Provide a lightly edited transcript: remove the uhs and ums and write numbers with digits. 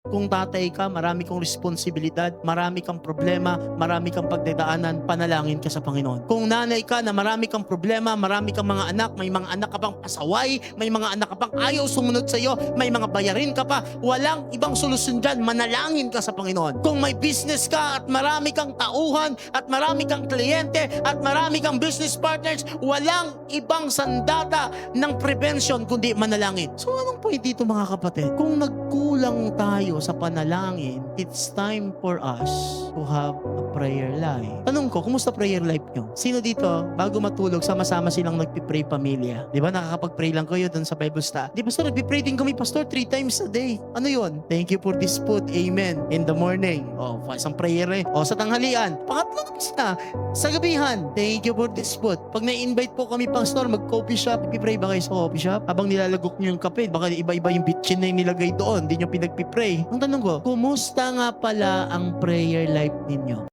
Kung tatay ka, marami kang responsibilidad, marami kang problema, marami kang pagdadaanan, panalangin ka sa Panginoon. Kung nanay ka na marami kang problema, marami kang mga anak, may mga anak ka pang pasaway, may mga anak ka pang ayaw sumunod sa iyo, may mga bayarin ka pa, walang ibang solusyon dyan, manalangin ka sa Panginoon. Kung may business ka at marami kang tauhan at marami kang kliyente at marami kang business partners, walang ibang sandata ng prevention kundi manalangin. So anong point dito mga kapatid? Kung nagkulang tayo sa panalangin, it's time for us to have a prayer life. Tanong ko, kumusta prayer life nyo? Sino dito, bago matulog, sama-sama silang nagpipray pamilya? Di ba nakakapag-pray lang kayo dun sa Bible study? Di ba, pastor, nagpipray din kami, pastor, 3 times a day. Ano yun? Thank you for this food. Amen. In the morning. O, isang prayer eh. O, sa tanghalian. Pangatlo na. Sa gabihan. Thank you for this food. Pag na-invite po kami, pastor, mag-coffee shop, ipipray ba kayo sa coffee shop? Habang nilalagok nyo yung kape, baka iba-iba yung bitchin na yung nilagay doon, hindi nyo pinagpipray. Ang tanong ko, kumusta nga pala ang prayer life ninyo?